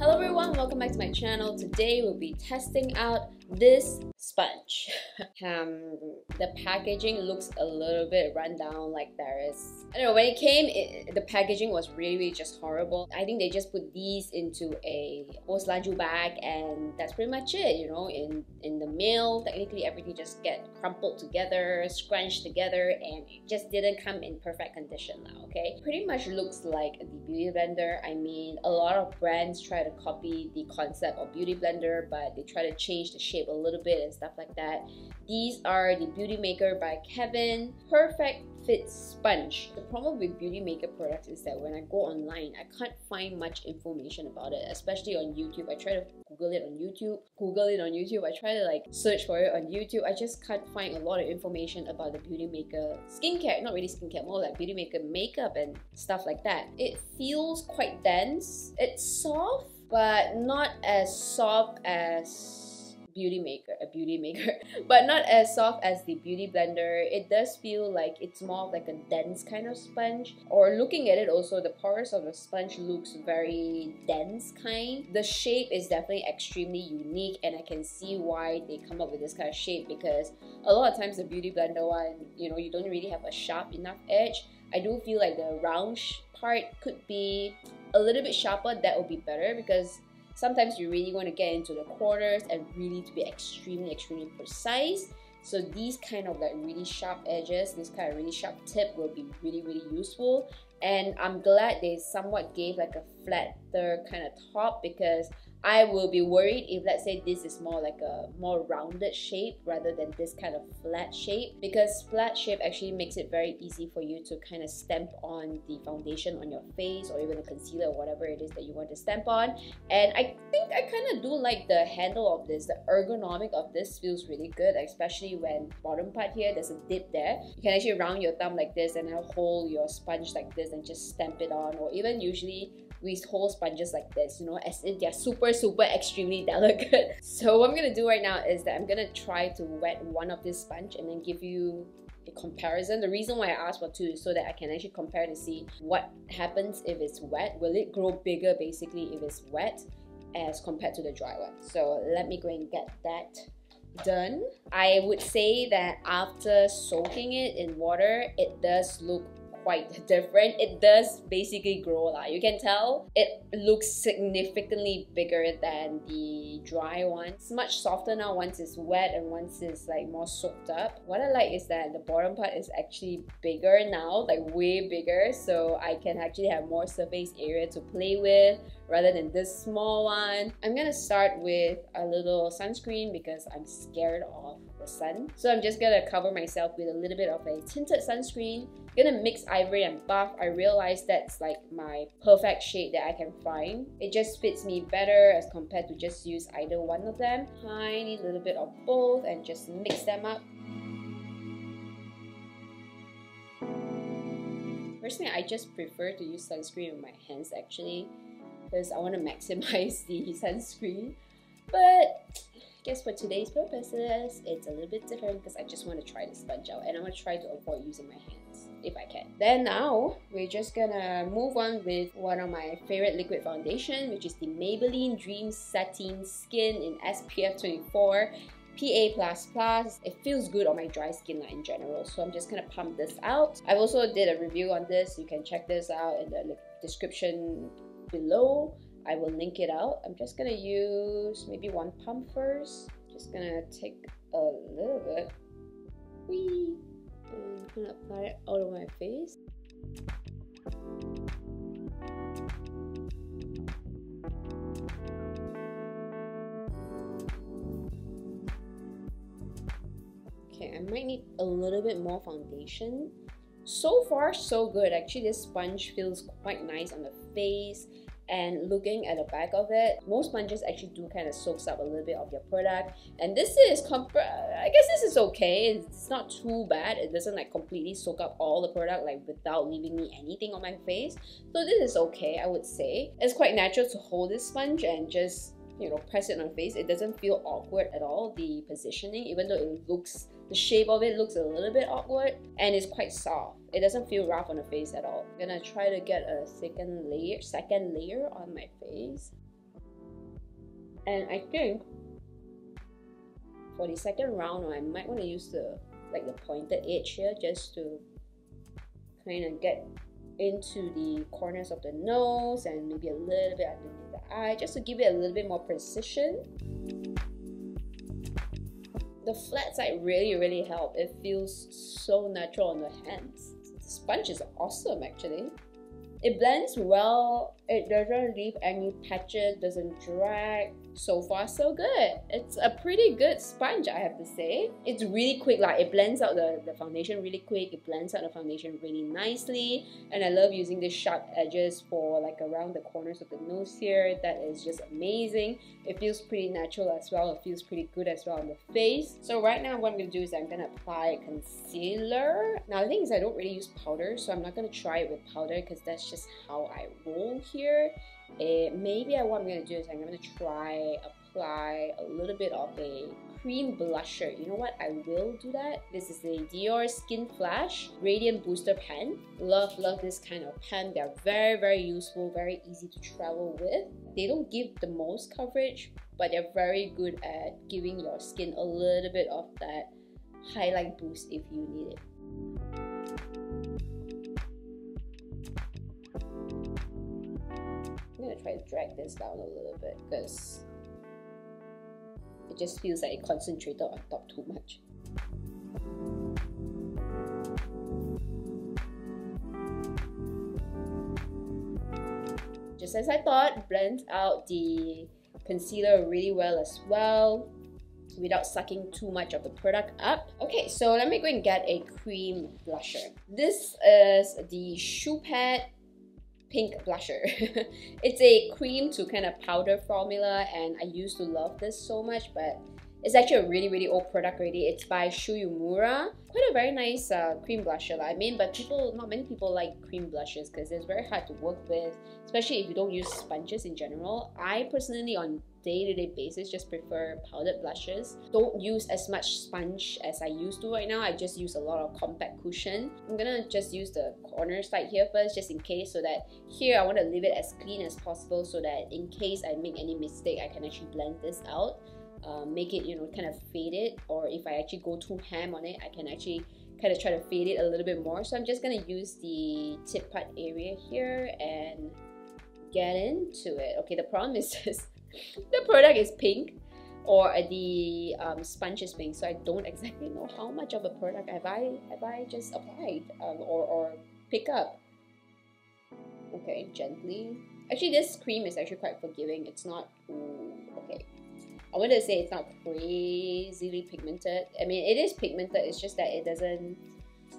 Hello everyone, welcome back to my channel. Today we'll be testing out this sponge. The packaging looks a little bit run down, like there is, I don't know, when it came, the packaging was really just horrible. I think they just put these into a post laju bag and that's pretty much it, you know. In the mail, technically everything just get crumpled together, scrunched together, and it just didn't come in perfect condition now, okay? Pretty much looks like the Beauty Blender. I mean, a lot of brands try to copy the concept of Beauty Blender, but they try to change the shape a little bit and stuff like that. These are the Beauty Maker by Kevin Perfect Fit Sponge. The problem with Beauty Maker products is that when I go online, I can't find much information about it, especially on YouTube. I try to Google it on YouTube. I try to like search for it on YouTube. I just can't find a lot of information about the Beauty Maker skincare. Not really skincare, more like Beauty Maker makeup and stuff like that. It feels quite dense. It's soft, but not as soft as but not as soft as the Beauty Blender. It does feel like it's more of like a dense kind of sponge. Or looking at it also, the pores of the sponge looks very dense kind. The shape is definitely extremely unique and I can see why they come up with this kind of shape, because a lot of times the Beauty Blender one, you know, you don't really have a sharp enough edge. I do feel like the round part could be a little bit sharper. That would be better, because sometimes you really want to get into the corners and really to be extremely precise. So these kind of like really sharp edges, this kind of really sharp tip will be really useful. And I'm glad they somewhat gave like a flatter kind of top, because I will be worried if, let's say, this is more like a more rounded shape rather than this kind of flat shape, because flat shape actually makes it very easy for you to kind of stamp on the foundation on your face, or even a concealer or whatever it is that you want to stamp on. And I think I kind of do like the handle of this. The ergonomic of this feels really good, especially when bottom part here, there's a dip there. You can actually round your thumb like this and then hold your sponge like this and just stamp it on, or even usually we hold sponges like this, you know, as if they're super extremely delicate. So what I'm gonna do right now is that I'm gonna try to wet one of this sponge and then give you a comparison. The reason why I asked for two is so that I can actually compare to see what happens if it's wet. Will it grow bigger basically if it's wet as compared to the dry one? So let me go and get that done. I would say that after soaking it in water, it does look quite different. It does basically grow. You can tell it looks significantly bigger than the dry one. It's much softer now once it's wet and once it's like more soaked up. What I like is that the bottom part is actually bigger now, like way bigger, so I can actually have more surface area to play with rather than this small one. I'm gonna start with a little sunscreen because I'm scared of the sun. So I'm just gonna cover myself with a little bit of a tinted sunscreen. Gonna mix ivory and buff. I realized that's like my perfect shade that I can find. It just fits me better as compared to just use either one of them. Tiny little bit of both and just mix them up. Personally, I just prefer to use sunscreen with my hands actually, because I want to maximize the sunscreen. But I guess for today's purposes, it's a little bit different because I just want to try the sponge out and I'm going to try to avoid using my hands if I can. Then now, we're just gonna move on with one of my favorite liquid foundation, which is the Maybelline Dream Satin Skin in SPF 24. PA++. It feels good on my dry skin in general, so I'm just gonna pump this out. I also did a review on this. You can check this out in the description below. I will link it out. I'm just gonna use maybe one pump first. Just gonna take a little bit. Whee! And I'm gonna apply it all over my face. Okay, I might need a little bit more foundation. So far, so good. Actually, this sponge feels quite nice on the face. And looking at the back of it, most sponges actually do kind of soaks up a little bit of your product. And this is, I guess this is okay. It's not too bad. It doesn't like completely soak up all the product like without leaving me anything on my face. So this is okay, I would say. It's quite natural to hold this sponge and just, you know, press it on your face. It doesn't feel awkward at all, the positioning, even though it looks, the shape of it looks a little bit awkward, and it's quite soft. It doesn't feel rough on the face at all. I'm gonna try to get a second layer on my face. And I think for the second round, I might want to use the pointed edge here just to kind of get into the corners of the nose and maybe a little bit underneath the eye, just to give it a little bit more precision. The flat side really help. It feels so natural on the hands. The sponge is awesome actually. It blends well, it doesn't leave any patches, doesn't drag. So far so good. It's a pretty good sponge, I have to say. It's really quick, like it blends out the foundation really quick, it blends out the foundation really nicely, and I love using the sharp edges for like around the corners of the nose here. That is just amazing. It feels pretty natural as well, it feels pretty good as well on the face. So right now what I'm going to do is I'm going to apply concealer. Now the thing is I don't really use powder, so I'm not going to try it with powder because that's just how I roll here. Maybe what I'm going to do is I'm going to apply a little bit of a cream blusher. You know what? I will do that. This is the Dior Skin Flash Radiant Booster Pen. Love this kind of pen. They're very useful, very easy to travel with. They don't give the most coverage, but they're very good at giving your skin a little bit of that highlight boost if you need it. I'm gonna try to drag this down a little bit because it just feels like it concentrated on top too much. Just as I thought, blends out the concealer really well as well without sucking too much of the product up. Okay, so let me go and get a cream blusher. This is the Shoe Pad Pink Blusher. It's a cream to kind of powder formula, and I used to love this so much, but it's actually a really old product already. It's by Shuyumura. Quite a very nice cream blusher, I mean, but not many people like cream blushes because it's very hard to work with, especially if you don't use sponges in general. I personally, on day-to-day basis, just prefer powdered blushes. Don't use as much sponge as I used to right now. I just use a lot of compact cushion. I'm gonna just use the corner side here first, just in case, so that here I want to leave it as clean as possible, so that in case I make any mistake, I can actually blend this out. Make it, you know, kind of fade it, or if I actually go too ham on it, I can actually kind of try to fade it a little bit more. So I'm just gonna use the tip part area here and get into it. Okay, the problem is just the product is pink, or the sponge is pink, so I don't exactly know how much of a product have I just applied or pick up. Okay, gently. Actually, this cream is actually quite forgiving. It's not okay. I want to say it's not crazily pigmented. I mean, it is pigmented, it's just that it doesn't...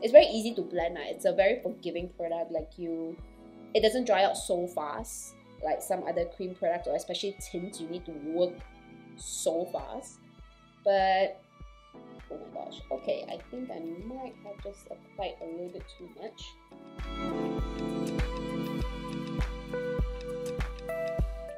It's very easy to blend. It's a very forgiving product. It doesn't dry out so fast like some other cream products, or especially tints. You need to work so fast. But, oh my gosh. Okay, I think I might have just applied a little bit too much.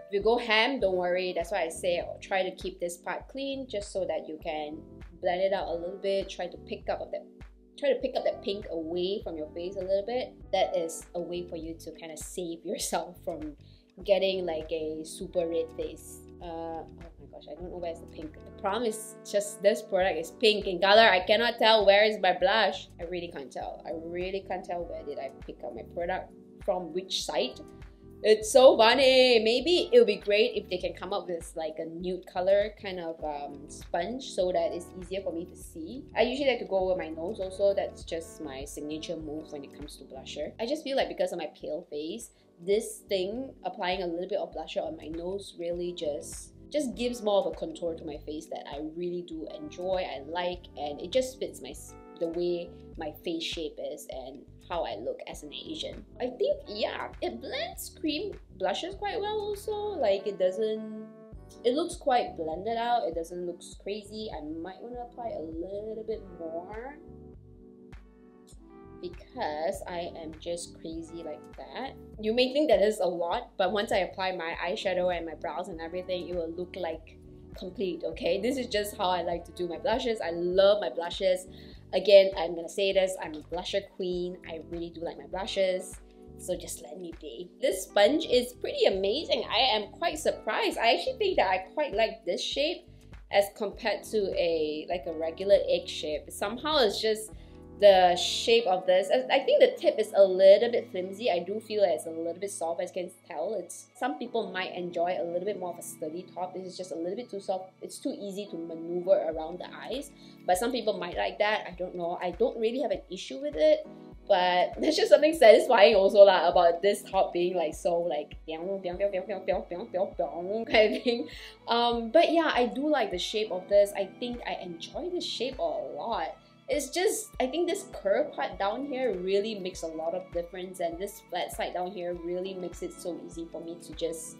If you go ham, don't worry. That's why I say try to keep this part clean, just so that you can blend it out a little bit. Try to pick up that pink away from your face a little bit. That is a way for you to kind of save yourself from getting like a super red face. Oh my gosh, I don't know where's the pink. The problem is just this product is pink in color. I cannot tell where is my blush. I really can't tell. I really can't tell where did I pick up my product from, which side. It's so funny. Maybe it would be great if they can come up with like a nude color kind of sponge, so that it's easier for me to see. I usually like to go over my nose also. That's just my signature move when it comes to blusher. I just feel like because of my pale face, this thing, applying a little bit of blusher on my nose, really just gives more of a contour to my face that I really do enjoy, I like, and it just fits the way my face shape is and how I look as an Asian. I think, yeah, it blends cream blushes quite well also. Like it looks quite blended out. It doesn't look crazy. I might want to apply a little bit more because I am just crazy like that. You may think that is a lot, but once I apply my eyeshadow and my brows and everything, it will look like complete, okay? This is just how I like to do my blushes. I love my blushes. Again, I'm gonna say this, I'm a blusher queen. I really do like my blushes. So just let me be. This sponge is pretty amazing. I am quite surprised. I actually think that I quite like this shape as compared to a regular egg shape. Somehow it's just the shape of this. I think the tip is a little bit flimsy. I do feel it's a little bit soft, as you can tell. Some people might enjoy a little bit more of a sturdy top. This is just a little bit too soft. It's too easy to maneuver around the eyes. But some people might like that. I don't know. I don't really have an issue with it. But there's just something satisfying also about this top being so kind of thing. But yeah, I do like the shape of this. I think I enjoy this shape a lot. It's just, I think this curve part down here really makes a lot of difference, and this flat side down here really makes it so easy for me to just,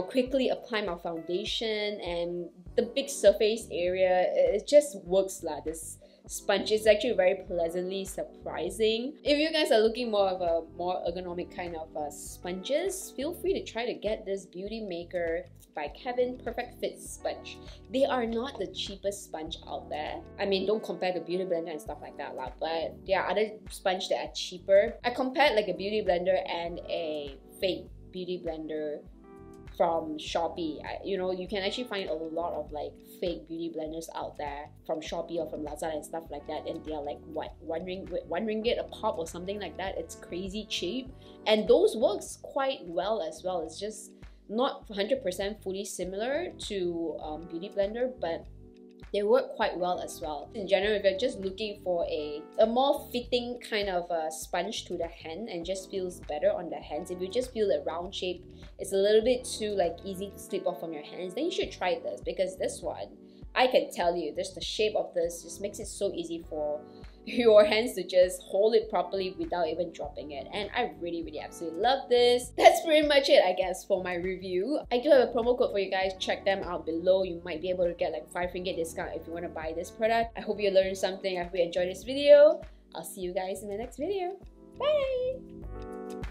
quickly apply my foundation, and the big surface area, it just works lah. This sponge is actually very pleasantly surprising. If you guys are looking more of a more ergonomic kind of sponges, feel free to try to get this Beauty Maker by Kevin Perfect Fit sponge. They are not the cheapest sponge out there. I mean, don't compare to Beauty Blender and stuff like that lah, but there are other sponge that are cheaper. I compared a Beauty Blender and a fake Beauty Blender from Shopee. You can actually find a lot of fake beauty blenders out there from Shopee or from Lazada and stuff like that, and they are what, one ringgit a pop or something like that. It's crazy cheap, and those works quite well as well. It's just not 100% fully similar to Beauty Blender, but they work quite well as well. In general, if you're just looking for a more fitting kind of sponge to the hand and just feels better on the hands, if you just feel the round shape, it's a little bit too easy to slip off from your hands, then you should try this, because this one, I can tell you, just the shape of this just makes it so easy for your hands to just hold it properly without even dropping it, and I really absolutely love this. That's pretty much it, I guess, for my review. I do have a promo code for you guys. Check them out below. You might be able to get 5 ringgit discount if you want to buy this product. I hope you learned something. I hope you enjoyed this video. I'll see you guys in the next video. Bye!